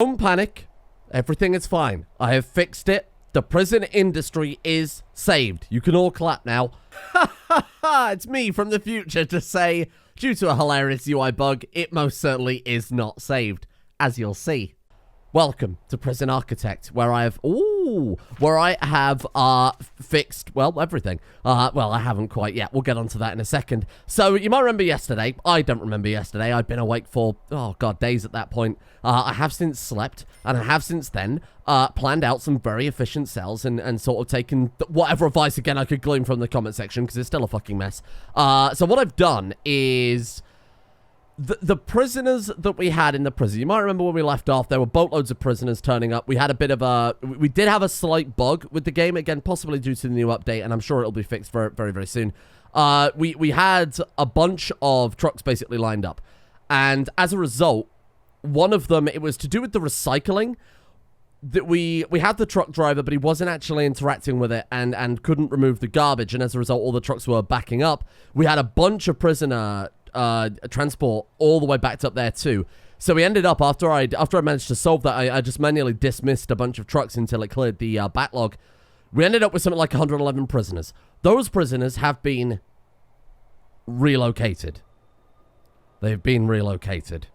Don't panic. Everything is fine. I have fixed it. The prison industry is saved. You can all clap now. It's me from the future to say, due to a hilarious UI bug, it most certainly is not saved, as you'll see. Welcome to Prison Architect, where I have fixed, well, everything. Well, I haven't quite yet. We'll get onto that in a second. So, you might remember yesterday. I don't remember yesterday. I've been awake for, oh god, days at that point. I have since slept, and I have since then planned out some very efficient cells and sort of taken whatever advice, again, I could glean from the comment section, because it's still a fucking mess. So what I've done is... The prisoners that we had in the prison, you might remember when we left off, there were boatloads of prisoners turning up. We had a bit of a... We did have a slight bug with the game, again, possibly due to the new update, and I'm sure it'll be fixed very, very, very soon. We had a bunch of trucks basically lined up, and as a result, one of them, it was to do with the recycling, that we had the truck driver, but he wasn't actually interacting with it and couldn't remove the garbage, and as a result, all the trucks were backing up. We had a bunch of prisoner... transport all the way backed up there too. So we ended up, after I managed to solve that, I just manually dismissed a bunch of trucks until it cleared the backlog. We ended up with something like 111 prisoners. Those prisoners have been relocated. They've been relocated.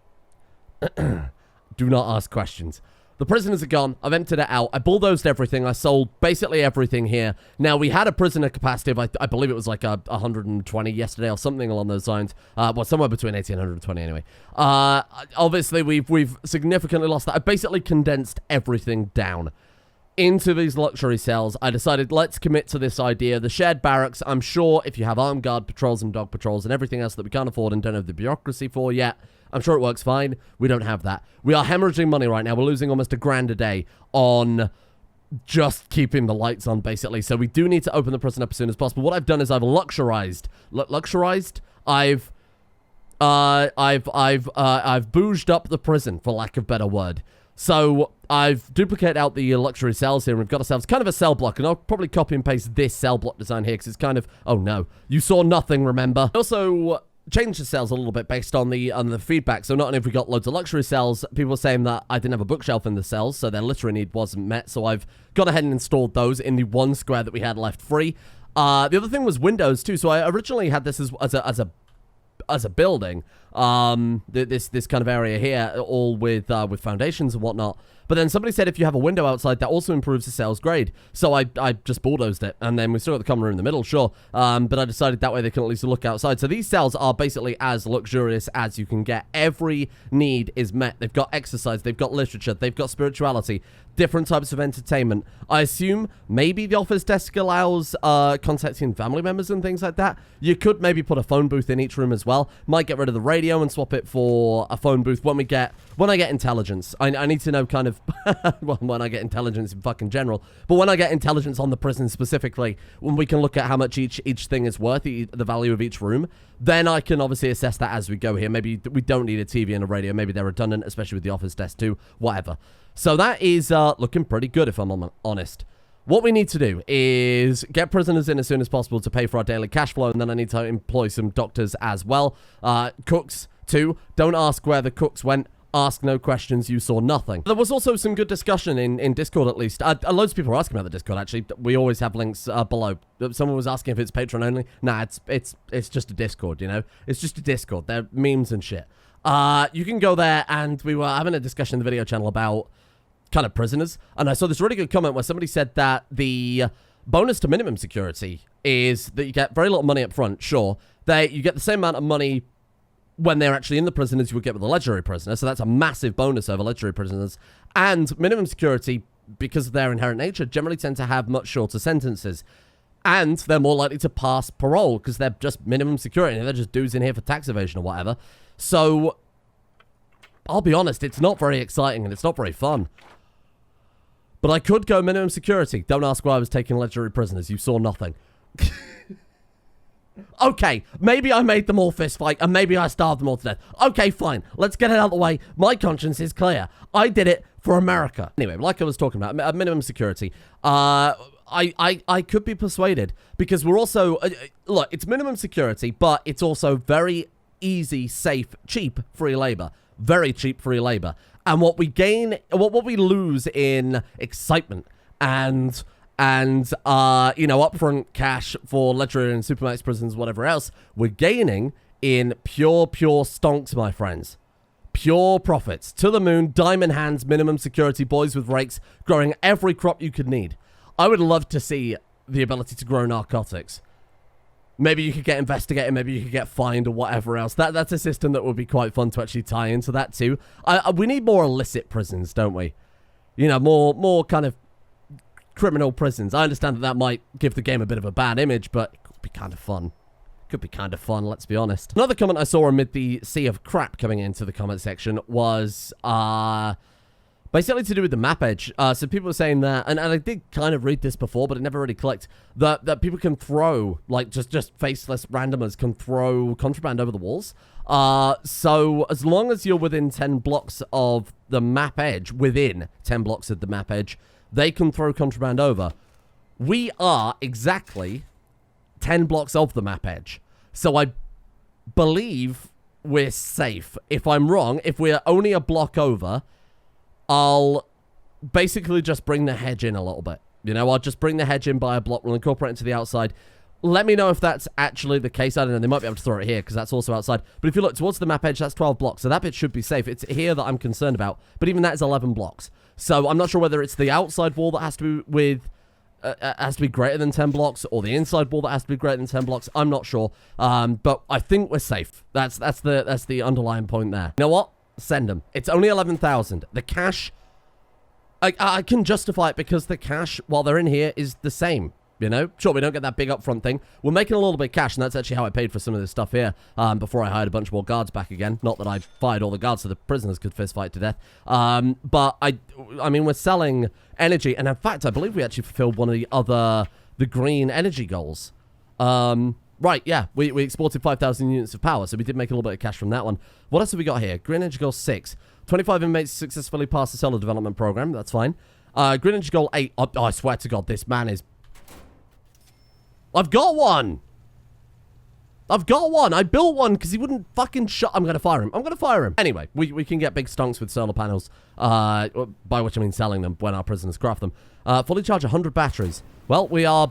Do not ask questions. The prisoners are gone. I've emptied it out. I bulldozed everything. I sold basically everything here. Now, we had a prisoner capacity of, I believe it was like 120 yesterday or something along those lines. Well, somewhere between 80 and 120 anyway. Obviously, we've significantly lost that. I basically condensed everything down into these luxury cells. I decided, let's commit to this idea. The shared barracks, I'm sure if you have armed guard patrols and dog patrols and everything else that we can't afford and don't have the bureaucracy for yet, I'm sure it works fine. We don't have that. We are hemorrhaging money right now. We're losing almost $1,000 a day on just keeping the lights on, basically. So we do need to open the prison up as soon as possible. What I've done is I've luxurized. I've bouged up the prison, for lack of a better word. So I've duplicated out the luxury cells here, and we've got ourselves kind of a cell block, and I'll probably copy and paste this cell block design here, because it's kind of, oh no, you saw nothing, remember? Also, changed the cells a little bit based on the feedback. So not only have we got loads of luxury cells, people were saying that I didn't have a bookshelf in the cells, so their literary need wasn't met. So I've gone ahead and installed those in the one square that we had left free. The other thing was windows too. So I originally had this as a building, this kind of area here, all with foundations and whatnot. But then somebody said if you have a window outside, that also improves the cell's grade. So I just bulldozed it, and then we still got the common room in the middle, sure. But I decided that way they can at least look outside. So these cells are basically as luxurious as you can get. Every need is met. They've got exercise, they've got literature, they've got spirituality, different types of entertainment. I assume maybe the office desk allows contacting family members and things like that. You could maybe put a phone booth in each room as well. Might get rid of the radio and swap it for a phone booth when I get intelligence. I need to know kind of well, when I get intelligence in fucking general, but when I get intelligence on the prison specifically, when we can look at how much each thing is worth, the value of each room, then I can obviously assess that as we go here. Maybe we don't need a TV and a radio. Maybe they're redundant, especially with the office desk too, whatever. So that is looking pretty good, if I'm honest. What we need to do is get prisoners in as soon as possible to pay for our daily cash flow, and then I need to employ some doctors as well. Cooks too. Don't ask where the cooks went. Ask no questions, you saw nothing. There was also some good discussion in Discord, at least. Loads of people were asking about the Discord, actually. We always have links below. Someone was asking if it's Patreon only. Nah, it's just a Discord, you know? It's just a Discord. They're memes and shit. You can go there, and we were having a discussion in the video channel about kind of prisoners, and I saw this really good comment where somebody said that the bonus to minimum security is that you get very little money up front, sure. You get the same amount of money when they're actually in the prison as you would get with a legendary prisoner, so that's a massive bonus over legendary prisoners. And minimum security, because of their inherent nature, generally tend to have much shorter sentences. And they're more likely to pass parole, because they're just minimum security, and they're just dudes in here for tax evasion or whatever. So, I'll be honest, it's not very exciting, and it's not very fun. But I could go minimum security. Don't ask why I was taking legendary prisoners. You saw nothing. Okay, maybe I made them all fist fight, and maybe I starved them all to death. Okay, fine. Let's get it out of the way. My conscience is clear. I did it for America. Anyway, like I was talking about, minimum security. I could be persuaded, because we're also... look, it's minimum security, but it's also very easy, safe, cheap free labor. Very cheap free labor. And what we gain, what we lose in excitement and upfront cash for legendary and supermax prisons, whatever else, we're gaining in pure stonks, my friends. Pure profits. To the moon, diamond hands, minimum security, boys with rakes, growing every crop you could need. I would love to see the ability to grow narcotics. Maybe you could get investigated, maybe you could get fined or whatever else. That's a system that would be quite fun to actually tie into that too. We need more illicit prisons, don't we? You know, more kind of criminal prisons. I understand that might give the game a bit of a bad image, but it could be kind of fun. Could be kind of fun, let's be honest. Another comment I saw amid the sea of crap coming into the comment section was basically to do with the map edge. So people were saying that, and I did kind of read this before, but it never really clicked, that people can throw, like, just faceless randomers can throw contraband over the walls. So as long as you're within 10 blocks of the map edge, within 10 blocks of the map edge, they can throw contraband over. We are exactly 10 blocks of the map edge. So I believe we're safe. If I'm wrong, if we're only a block over, I'll basically just bring the hedge in a little bit. You know, I'll just bring the hedge in by a block. We'll incorporate it to the outside. Let me know if that's actually the case. I don't know. They might be able to throw it here because that's also outside. But if you look towards the map edge, that's 12 blocks. So that bit should be safe. It's here that I'm concerned about. But even that is 11 blocks. So I'm not sure whether it's the outside wall that has to be with... has to be greater than 10 blocks, or the inside wall that has to be greater than 10 blocks. I'm not sure, but I think we're safe. That's the underlying point there. You know what? Send them. It's only 11,000. The cash, I can justify it because the cash while they're in here is the same. You know, sure, we don't get that big upfront thing. We're making a little bit of cash, and that's actually how I paid for some of this stuff here before I hired a bunch more guards back again. Not that I fired all the guards so the prisoners could fist fight to death. But I mean, we're selling energy, and in fact, I believe we actually fulfilled one of the green energy goals. Right, yeah, we exported 5,000 units of power, so we did make a little bit of cash from that one. What else have we got here? Green energy goal 6. 25 inmates successfully passed the solar development program. That's fine. Green energy goal 8. Oh, I swear to God, this man is... I've got one! I've got one! I built one because he wouldn't fucking shut... I'm going to fire him. I'm going to fire him. Anyway, we can get big stonks with solar panels, by which I mean selling them when our prisoners craft them. Fully charge 100 batteries. Well, we are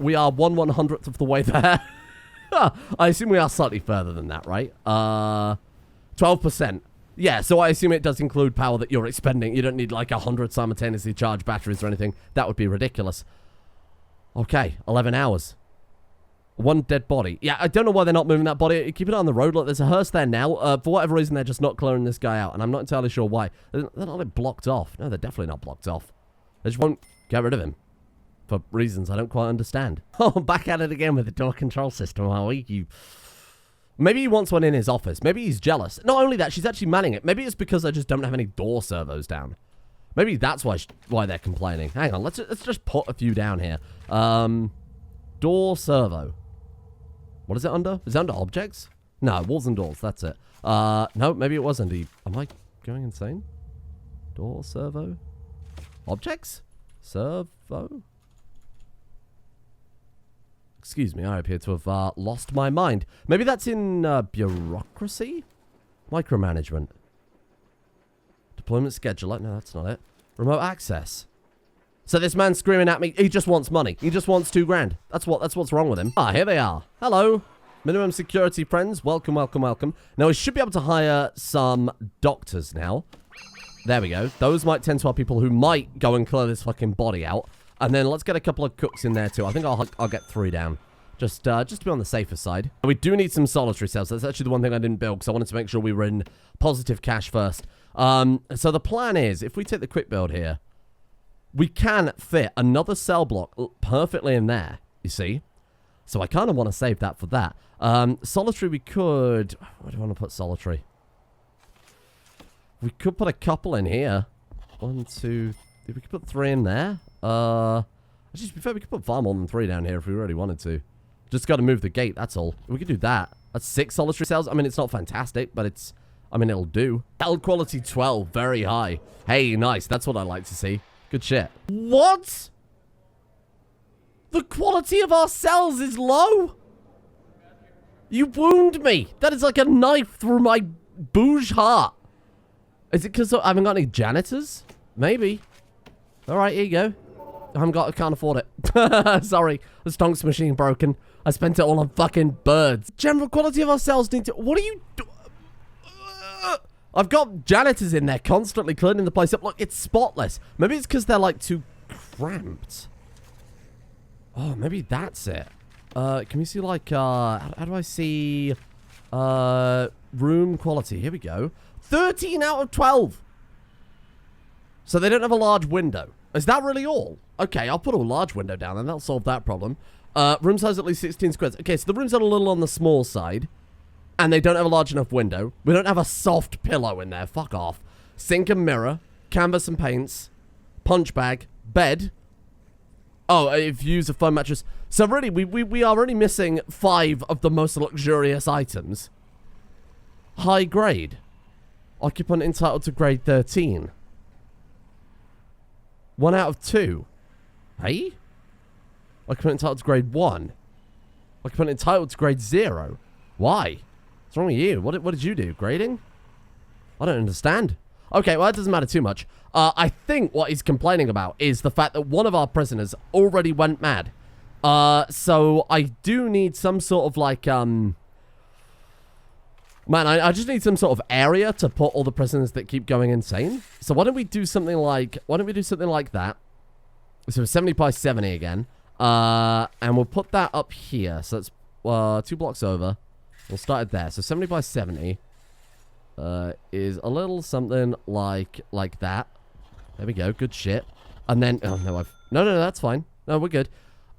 1/100th of the way there. I assume we are slightly further than that, right? 12%. Yeah, so I assume it does include power that you're expending. You don't need like 100 simultaneously charged batteries or anything. That would be ridiculous. Okay, 11 hours. One dead body. Yeah, I don't know why they're not moving that body. Keep it on the road. Look, there's a hearse there now. For whatever reason, they're just not clearing this guy out, and I'm not entirely sure why. They're not like, blocked off. No, they're definitely not blocked off. They just won't get rid of him. For reasons I don't quite understand. Oh, back at it again with the door control system, are we? Maybe he wants one in his office. Maybe he's jealous. Not only that, she's actually manning it. Maybe it's because I just don't have any door servos down. Maybe that's why they're complaining. Hang on, let's just put a few down here. Door servo. What is it under? Is it under objects? No, walls and doors. That's it. No, maybe it was under... Am I going insane? Door servo? Objects? Servo? Excuse me, I appear to have lost my mind. Maybe that's in bureaucracy? Micromanagement. Deployment scheduler. No, that's not it. Remote access. So this man's screaming at me. He just wants money. He just wants $2,000. That's what's wrong with him. Ah, here they are. Hello. Minimum security friends. Welcome, welcome, welcome. Now, we should be able to hire some doctors now. There we go. Those might tend to our people who might go and clear this fucking body out. And then let's get a couple of cooks in there too. I think I'll get 3 down. Just to be on the safer side. We do need some solitary cells. That's actually the one thing I didn't build because I wanted to make sure we were in positive cash first. So the plan is, if we take the quick build here, we can fit another cell block perfectly in there, you see? So I kind of want to save that for that. Solitary we could... Where do I want to put solitary? We could put a couple in here. 1, 2... We could put 3 in there. Actually, to be fair, we could put far more than 3 down here if we really wanted to. Just got to move the gate, that's all. We could do that. That's 6 solitary cells. I mean, it's not fantastic, but it's... I mean, it'll do. L quality 12, very high. Hey, nice. That's what I like to see. Good shit. What? The quality of our cells is low? You wound me. That is like a knife through my bouge heart. Is it because I haven't got any janitors? Maybe. Alright, here you go. I can't afford it. Sorry. The stonks machine broken. I spent it all on fucking birds. General quality of our cells need to... What are you doing? I've got janitors in there constantly cleaning the place up. Look, it's spotless. Maybe it's because they're, like, too cramped. Oh, maybe that's it. Can we see, like, how do I see... room quality. Here we go. 13 out of 12. So they don't have a large window. Is that really all? Okay, I'll put a large window down and that'll solve that problem. Room size at least 16 squares. Okay, so the room's a little on the small side. And they don't have a large enough window. We don't have a soft pillow in there. Fuck off. Sink and mirror. Canvas and paints. Punch bag. Bed. Oh, if you use a foam mattress. So really, we are only missing 5 of the most luxurious items. High grade. Occupant entitled to grade 13. 1 out of 2. Hey? Occupant entitled to grade 1. Occupant entitled to grade 0. Why? What's wrong with you? What did you do? Grading? I don't understand. Okay, well, that doesn't matter too much. I think what he's complaining about is the fact that one of our prisoners already went mad. So I do need some sort of, like, Man, I just need some sort of area to put all the prisoners that keep going insane. So why don't we do something like... that? So 70 by 70 again. And we'll put that up here. So that's 2 blocks over. We'll start it there. So 70 by 70 is a little something like that. There we go. Good shit. And then... Oh, no, No, that's fine. No, we're good.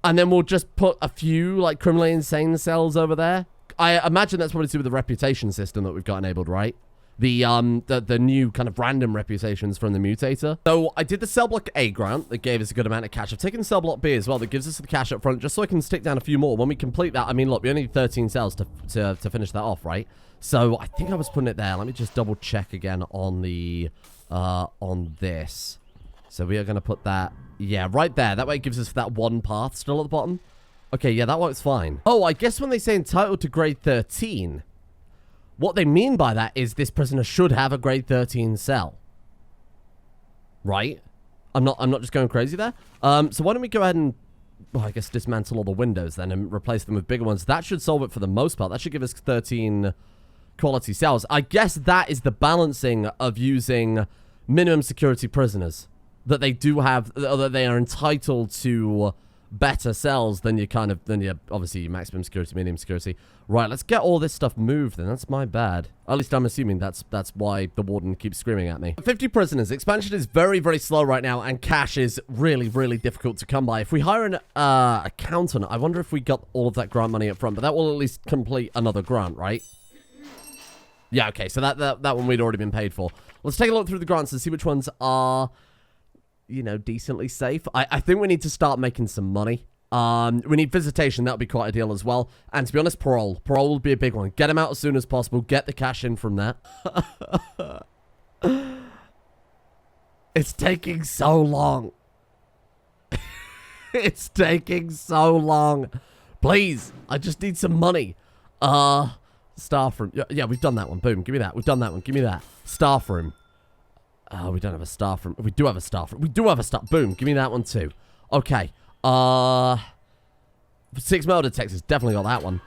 And then we'll just put a few, like, criminally insane cells over there. I imagine that's probably to do with the reputation system that we've got enabled, right? The new kind of random reputations from the mutator. So I did the cell block A grant that gave us a good amount of cash. I've taken cell block B as well that gives us the cash up front just so I can stick down a few more. When we complete that, I mean, look, we only need 13 cells to finish that off, right? So I think I was putting it there. Let me just double check again on the on this. So we are going to put that, yeah, right there. That way it gives us that one path still at the bottom. Okay, yeah, that works fine. Oh, I guess when they say entitled to grade 13, what they mean by that is this prisoner should have a grade 13 cell. Right? I'm not just going crazy there. So why don't we go ahead and, well, I guess dismantle all the windows then and replace them with bigger ones. That should solve it for the most part. That should give us 13 quality cells. I guess that is the balancing of using minimum security prisoners. That they do have, that they are entitled to better cells than you obviously maximum security, medium security. Right, let's get all this stuff moved then. That's my bad. At least I'm assuming that's why the warden keeps screaming at me. 50 prisoners. Expansion is very, very slow right now, and cash is really, really difficult to come by. If we hire an accountant, I wonder if we got all of that grant money up front, but that will at least complete another grant, right? Yeah, okay, so that one we'd already been paid for. Let's take a look through the grants and see which ones are, you know, decently safe. I think we need to start making some money. We need visitation. That would be quite a deal as well. And to be honest, parole. Parole will be a big one. Get them out as soon as possible. Get the cash in from that. It's taking so long. It's taking so long. Please, I just need some money. Staff room. Yeah, we've done that one. Boom, give me that. We've done that one. Give me that. Staff room. Oh, we don't have a staff room. We do have a staff room. We do have a staff. Boom, give me that one too. Okay. 6 metal detectors. Definitely got that one.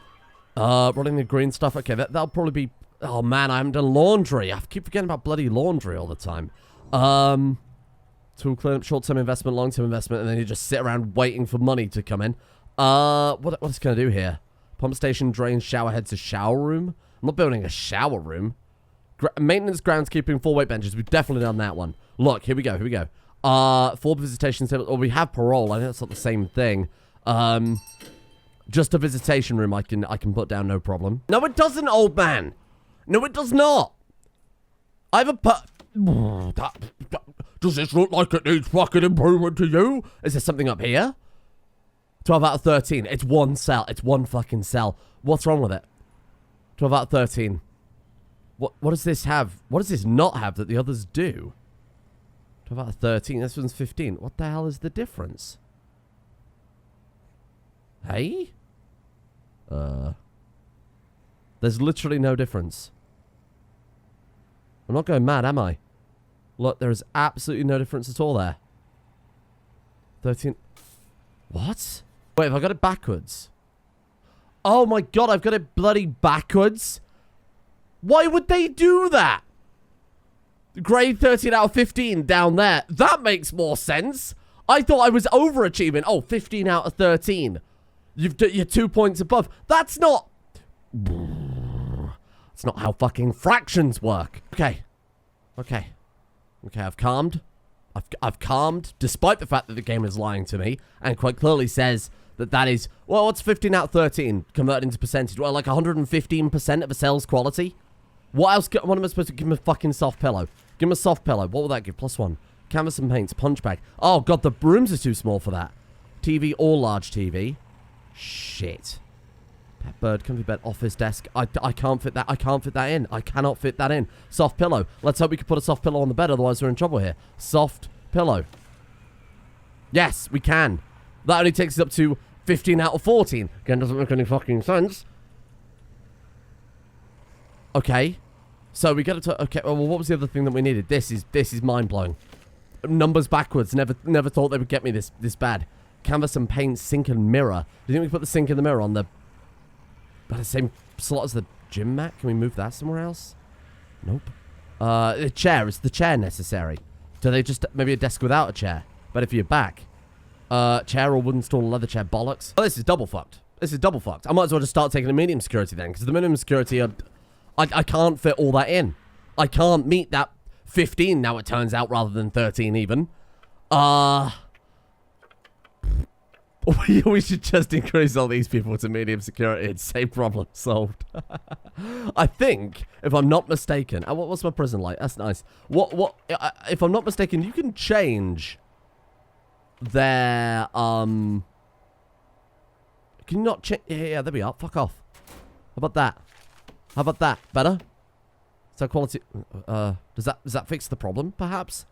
Running the green stuff. Okay, that'll probably be... Oh, man, I haven't done laundry. I keep forgetting about bloody laundry all the time. Tool cleanup, short-term investment, long-term investment, and then you just sit around waiting for money to come in. What is it going to do here? Pump station, drain, shower head to shower room. I'm not building a shower room. Maintenance, groundskeeping, 4 weight benches. We've definitely done that one. Look, here we go. 4 visitation tables. Or we have parole. I think that's not the same thing. Just a visitation room I can put down, no problem. No, it doesn't, old man. No, it does not. I have a does this look like it needs fucking improvement to you? Is there something up here? 12 out of 13. It's one cell. It's one fucking cell. What's wrong with it? 12 out of 13. What does this have? What does this not have that the others do? 12 out of 13. This one's 15. What the hell is the difference? Hey? There's literally no difference. I'm not going mad, am I? Look, there is absolutely no difference at all there. 13. What? Wait, have I got it backwards? Oh my god, I've got it bloody backwards? Why would they do that? Grade 13 out of 15 down there. That makes more sense. I thought I was overachieving. Oh, 15 out of 13. You're 2 points above. That's not... It's not how fucking fractions work. Okay. Okay. Okay, I've calmed. I've calmed, despite the fact that the game is lying to me, and quite clearly says that is... Well, what's 15 out of 13 converted into percentage? Well, like 115% of a cell's quality? What else? What am I supposed to give him? A fucking soft pillow. Give him a soft pillow. What will that give? +1. Canvas and paints. Punch bag. Oh, God, the rooms are too small for that. TV or large TV. Shit. Pet bird, comfy bed, office desk. I can't fit that. I can't fit that in. I cannot fit that in. Soft pillow. Let's hope we can put a soft pillow on the bed, otherwise we're in trouble here. Soft pillow. Yes, we can. That only takes us up to 15 out of 14. Again, doesn't make any fucking sense. Okay. So we got to... Okay, well, what was the other thing that we needed? This is mind-blowing. Numbers backwards. Never thought they would get me this bad. Canvas and paint, sink and mirror. Do you think we put the sink and the mirror on the same slot as the gym mat? Can we move that somewhere else? Nope. The chair. Is the chair necessary? Do they just... Maybe a desk without a chair? Better for your back. Chair or wooden stool, leather chair, bollocks. Oh, this is double fucked. This is double fucked. I might as well just start taking a medium security then, because the minimum security are... I can't fit all that in. I can't meet that 15 now, it turns out, rather than 13 even. We should just increase all these people to medium security and say problem solved. I think, if I'm not mistaken... what's my prison like? That's nice. If I'm not mistaken, you can change their... Can you not change... Yeah, there we are. Fuck off. How about that? How about that? Better? Is that quality... does that fix the problem, perhaps?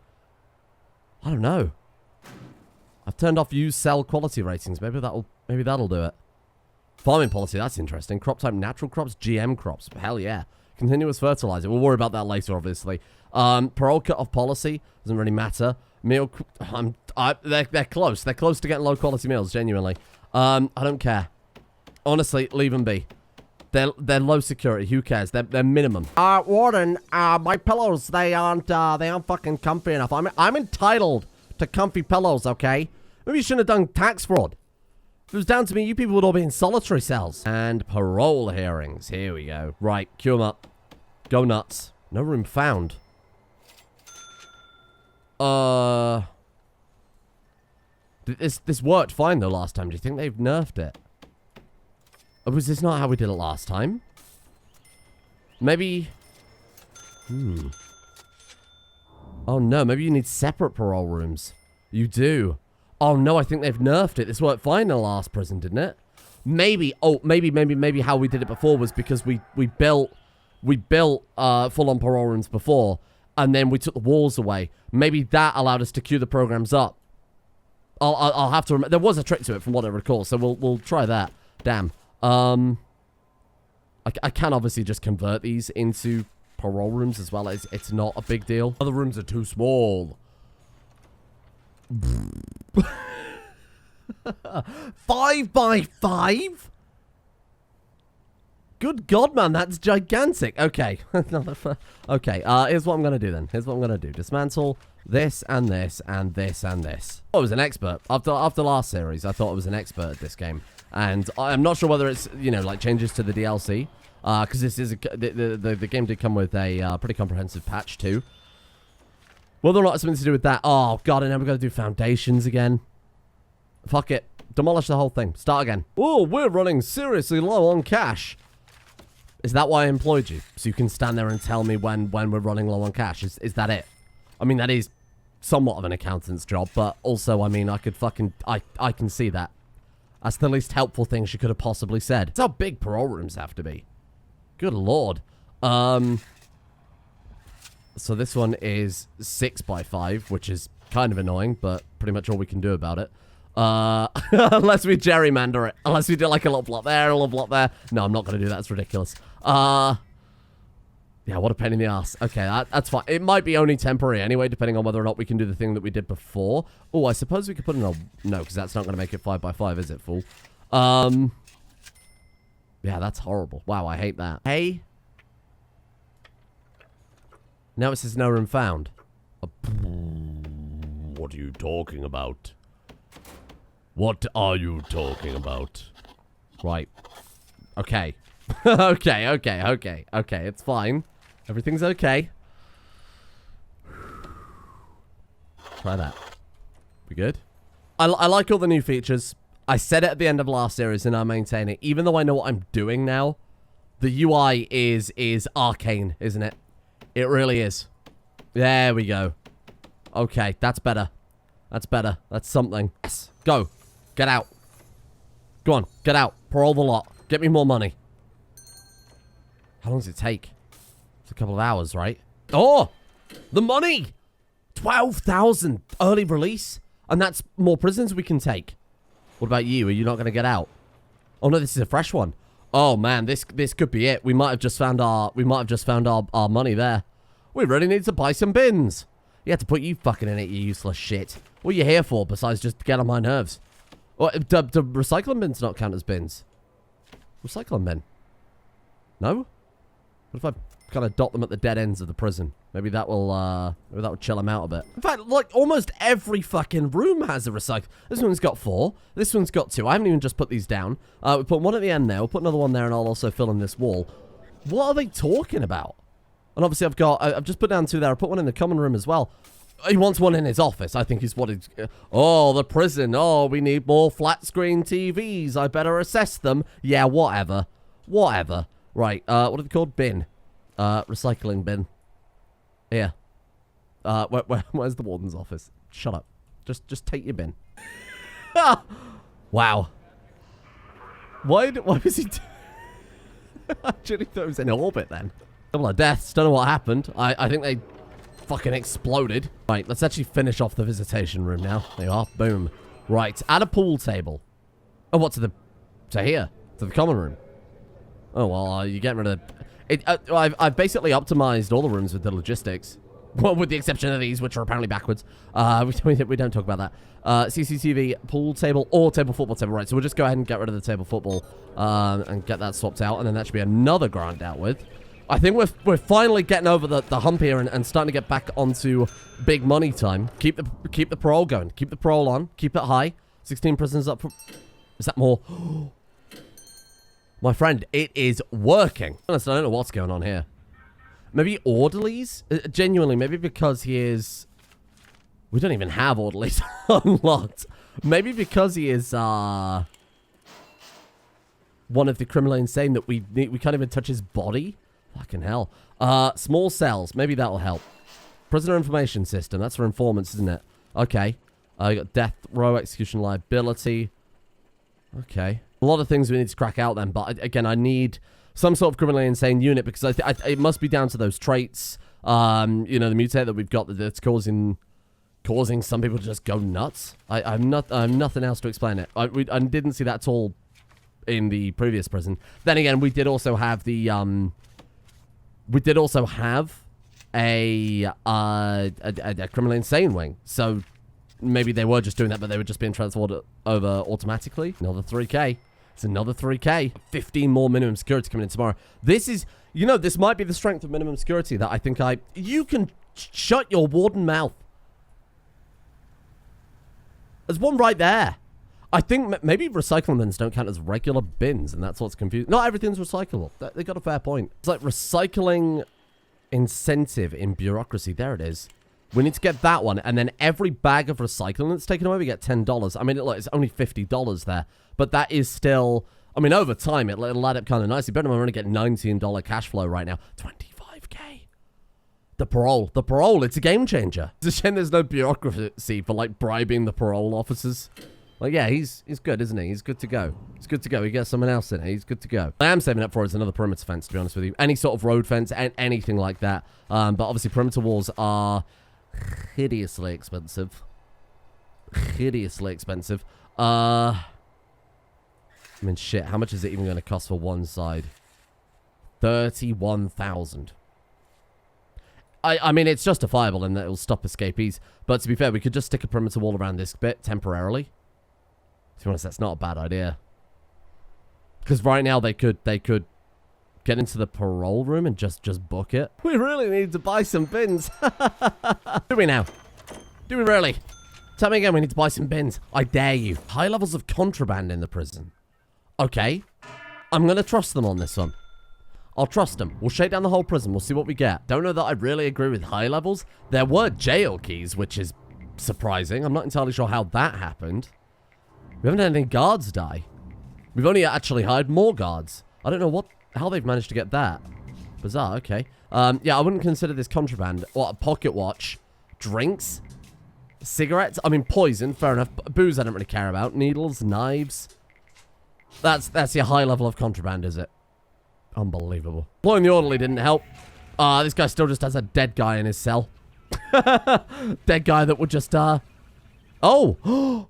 I don't know. I've turned off use cell quality ratings. Maybe that'll do it. Farming policy, that's interesting. Crop type, natural crops, GM crops. Hell yeah. Continuous fertilizer. We'll worry about that later, obviously. Parole cut-off policy. Doesn't really matter. Meal... They're close. They're close to getting low-quality meals, genuinely. I don't care. Honestly, leave them be. They're low security. Who cares? They're minimum. Warden, my pillows, they aren't fucking comfy enough. I'm entitled to comfy pillows, okay? Maybe you shouldn't have done tax fraud. If it was down to me, you people would all be in solitary cells. And parole hearings. Here we go. Right, queue them up. Go nuts. No room found. This worked fine though last time. Do you think they've nerfed it? Or was this not how we did it last time? Maybe... Oh no, maybe you need separate parole rooms. You do. Oh no, I think they've nerfed it. This worked fine in the last prison, didn't it? Maybe. Oh, maybe how we did it before was because we built full-on parole rooms before, and then we took the walls away. Maybe that allowed us to queue the programs up. I'll have to remember. There was a trick to it from what I recall, so we'll try that. Damn. I can obviously just convert these into parole rooms as well. It's not a big deal. Other rooms are too small. 5 by 5? Good God, man, that's gigantic. Okay. Okay, here's what I'm going to do then. Here's what I'm going to do. Dismantle this and this and this and this. I was an expert. After last series, I thought I was an expert at this game. And I'm not sure whether it's, you know, like changes to the DLC. Because this is the game did come with a pretty comprehensive patch too. Whether or not it's something to do with that. Oh, God, and now we've got to do foundations again. Fuck it. Demolish the whole thing. Start again. Oh, we're running seriously low on cash. Is that why I employed you? So you can stand there and tell me when we're running low on cash? Is that it? I mean, that is somewhat of an accountant's job, but also, I mean, I can see that. That's the least helpful thing she could have possibly said. That's how big parole rooms have to be. Good Lord. So this one is 6 by 5, which is kind of annoying, but pretty much all we can do about it. Unless we gerrymander it. Unless we do like a little block there, a little block there. No, I'm not going to do that. It's ridiculous. Yeah, Yeah, what a pain in the ass. Okay, that's fine. It might be only temporary anyway, depending on whether or not we can do the thing that we did before. Oh, I suppose we could put in a... No, because that's not going to make it 5x5, is it, fool? Yeah, that's horrible. Wow, I hate that. Hey. Now it says no room found. What are you talking about? What are you talking about? Right. Okay. okay. It's fine. Everything's okay. Try that. We good? I like all the new features. I said it at the end of last series and I maintain it. Even though I know what I'm doing now, the UI is arcane, isn't it? It really is. There we go. Okay, that's better. That's better. That's something. Yes. Go. Get out. Go on. Get out. Parole the lot. Get me more money. How long does it take? It's a couple of hours, right? Oh! The money! 12,000 early release. And that's more prisons we can take. What about you? Are you not going to get out? Oh no, this is a fresh one. Oh man, this could be it. We might have just found our money there. We really need to buy some bins. You had to put you fucking in it, you useless shit. What are you here for besides just to get on my nerves? Well, do recycling bins not count as bins? Recycling bin? No? What if I kind of dot them at the dead ends of the prison? Maybe that will chill them out a bit. In fact, like, almost every fucking room has a recycle. This one's got 4. This one's got 2. I haven't even just put these down. We put one at the end there. We'll put another one there, and I'll also fill in this wall. What are they talking about? And obviously, I've just put down 2 there. I put one in the common room as well. He wants one in his office, I think is what it's... Oh, the prison. Oh, we need more flat screen TVs. I better assess them. Yeah, whatever. Whatever. Right, what are they called? Bin. Recycling bin. Here. Where's the warden's office? Shut up. Just take your bin. Wow. Why was he... I actually thought it was in orbit then. Couple of deaths. Don't know what happened. I think they fucking exploded. Right, let's actually finish off the visitation room now. There you are. Boom. Right, add a pool table. Oh, what, to here? To the common room? Oh, well, you get rid of... I've basically optimized all the rooms with the logistics. Well, with the exception of these, which are apparently backwards. We don't talk about that. CCTV, pool table, or table football table. Right, so we'll just go ahead and get rid of the table football and get that swapped out. And then that should be another grind out with. I think we're finally getting over the hump here and starting to get back onto big money time. Keep the parole going. Keep the parole on. Keep it high. 16 prisoners up for... Is that more? My friend, it is working. Honestly, I don't know what's going on here. Maybe orderlies? Genuinely, maybe because he is... We don't even have orderlies unlocked. Maybe because he is one of the criminally insane that we can't even touch his body. Fucking hell. Small cells. Maybe that'll help. Prisoner information system. That's for informants, isn't it? Okay. You got death row, execution liability. Okay. A lot of things we need to crack out then, but again, I need some sort of criminally insane unit because it must be down to those traits, you know, the mutate that we've got that's causing some people to just go nuts. I'm nothing else to explain it. I didn't see that at all in the previous prison. Then again, we did also have a criminally insane wing, so maybe they were just doing that, but they were just being transferred over automatically. Another 3K. It's another 3K. 15 more minimum security coming in tomorrow. This is, you know, this might be the strength of minimum security that I think you can shut your warden mouth. There's one right there. I think maybe recycling bins don't count as regular bins, and that's what's confusing. Not everything's recyclable. They got a fair point. It's like recycling incentive in bureaucracy. There it is. We need to get that one, and then every bag of recycling that's taken away, we get $10. I mean, look, it's only $50 there, but that is still... I mean, over time, it'll add up kind of nicely. Better than we're only getting $19 cash flow right now. 25K. The parole, it's a game changer. It's a shame there's no bureaucracy for, like, bribing the parole officers. Like, yeah, he's good, isn't he? He's good to go. He's good to go. He gets someone else in it. He's good to go. I am saving up for is another perimeter fence, to be honest with you. Any sort of road fence, anything like that. But obviously, perimeter walls are... hideously expensive. Hideously expensive. I mean, shit, how much is it even going to cost for one side? 31,000. I mean, it's justifiable in that it'll stop escapees. But to be fair, we could just stick a perimeter wall around this bit temporarily. To be honest, that's not a bad idea. Because right now they could get into the parole room and just book it. We really need to buy some bins. Do we now? Do we really? Tell me again, we need to buy some bins. I dare you. High levels of contraband in the prison. Okay. I'm going to trust them on this one. I'll trust them. We'll shake down the whole prison. We'll see what we get. Don't know that I really agree with high levels. There were jail keys, which is surprising. I'm not entirely sure how that happened. We haven't had any guards die. We've only actually hired more guards. I don't know how they've managed to get that. Bizarre, okay. Yeah, I wouldn't consider this contraband. What, a pocket watch? Drinks? Cigarettes? I mean, poison, fair enough. Booze I don't really care about. Needles, knives. That's your high level of contraband, is it? Unbelievable. Blowing the orderly didn't help. This guy still just has a dead guy in his cell. Dead guy that would just, Oh!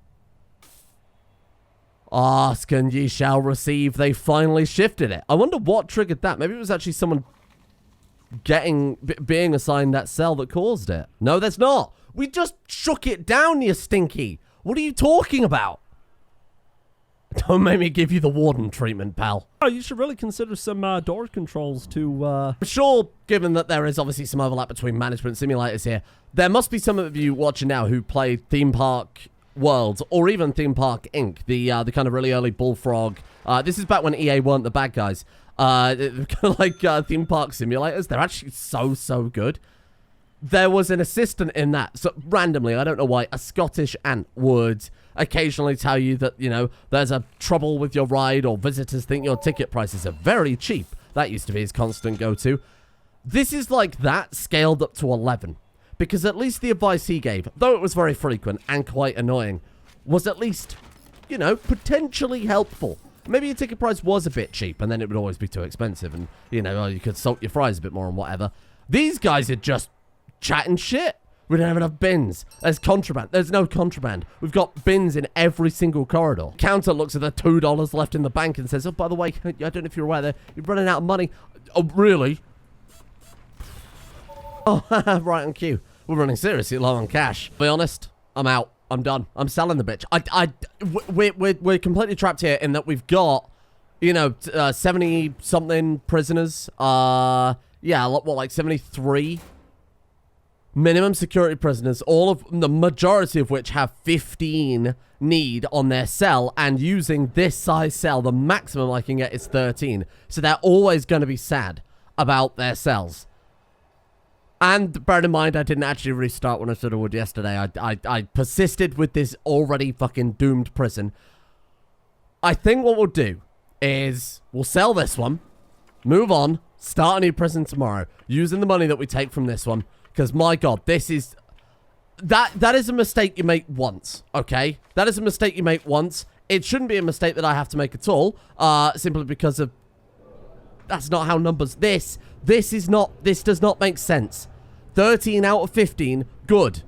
Ask and ye shall receive. They finally shifted it. I wonder what triggered that. Maybe it was actually someone being assigned that cell that caused it. No, that's not. We just shook it down, you stinky. What are you talking about? Don't make me give you the warden treatment, pal. Oh, you should really consider some door controls to, Sure, given that there is obviously some overlap between management simulators here, there must be some of you watching now who played Theme Park World, or even Theme Park Inc., the kind of really early Bullfrog. This is back when EA weren't the bad guys. Kind of like Theme Park simulators. They're actually so good. There was an assistant in that, so randomly, I don't know why, a Scottish ant would occasionally tell you that, you know, there's a trouble with your ride, or visitors think your ticket prices are very cheap. That used to be his constant go-to. This is like that scaled up to 11. Because at least the advice he gave, though it was very frequent and quite annoying, was at least, you know, potentially helpful. Maybe your ticket price was a bit cheap, and then it would always be too expensive, and, you know, you could salt your fries a bit more and whatever. These guys are just chatting shit. We don't have enough bins. There's contraband. There's no contraband. We've got bins in every single corridor. Counter looks at the $2 left in the bank and says, oh, by the way, I don't know if you're aware, you're running out of money. Oh, really? Oh, right on cue. We're running seriously low on cash. Be honest, I'm out. I'm done. I'm selling the bitch. We're completely trapped here in that we've got, you know, 70-something prisoners. Yeah, what, like 73 minimum security prisoners, all of the majority of which have 15 need on their cell, and using this size cell, the maximum I can get is 13. So they're always going to be sad about their cells. And bear in mind, I didn't actually restart when I should have would yesterday. I persisted with this already fucking doomed prison. I think what we'll do is we'll sell this one, move on, start a new prison tomorrow, using the money that we take from this one. Because, my God, this is... That is a mistake you make once, okay? That is a mistake you make once. It shouldn't be a mistake that I have to make at all. Simply because of... That's not how numbers... This does not make sense. 13 out of 15, good.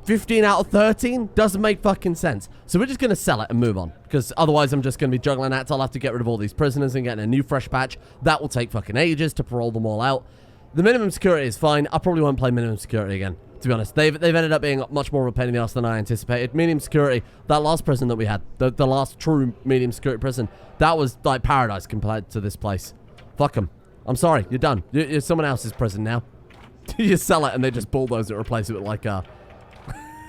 15 out of 13 doesn't make fucking sense. So we're just going to sell it and move on. Because otherwise I'm just going to be juggling acts. I'll have to get rid of all these prisoners and get a new fresh batch. That will take fucking ages to parole them all out. The minimum security is fine. I probably won't play minimum security again, to be honest. They've ended up being much more of a pain in the ass than I anticipated. Medium security, that last prison that we had, the last true medium security prison, that was like paradise compared to this place. Fuck them. I'm sorry, you're done. You're someone else's prison now. You sell it and they just bulldoze it, replace it with like a...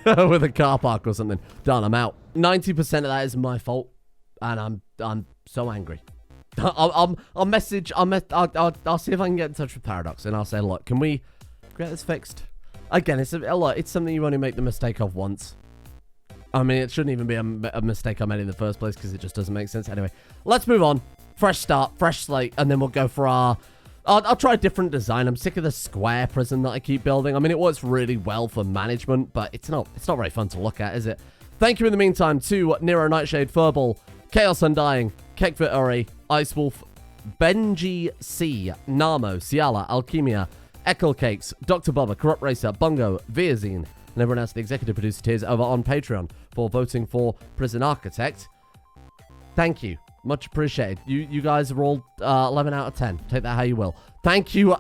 with a car park or something. Done, I'm out. 90% of that is my fault, and I'm so angry. I'll see if I can get in touch with Paradox, and I'll say, look, can we get this fixed? Again, it's something you only make the mistake of once. I mean, it shouldn't even be a mistake I made in the first place, because it just doesn't make sense. Anyway, let's move on. Fresh start, fresh slate, and then we'll go for our... I'll try a different design. I'm sick of the square prison that I keep building. I mean, it works really well for management, but it's not very fun to look at, is it? Thank you in the meantime to Nero Nightshade, Furball, Chaos Undying, Kekvit Uri, Ice Wolf, Benji C, Namo, Ciala, Alchemia, Echo Cakes, Dr. Bubba, Corrupt Racer, Bungo, Viazine, and everyone else, the executive producer tiers over on Patreon for voting for Prison Architect. Thank you. Much appreciated. You guys are all 11 out of 10. Take that how you will. Thank you.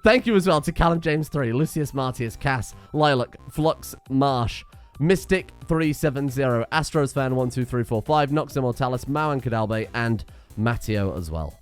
Thank you as well to Callum James 3, Lucius Martius, Cass, Lilac, Flux, Marsh, Mystic 370, Astros fan 12345, Nox Immortalis, Mao and Cadalbe, and Matteo as well.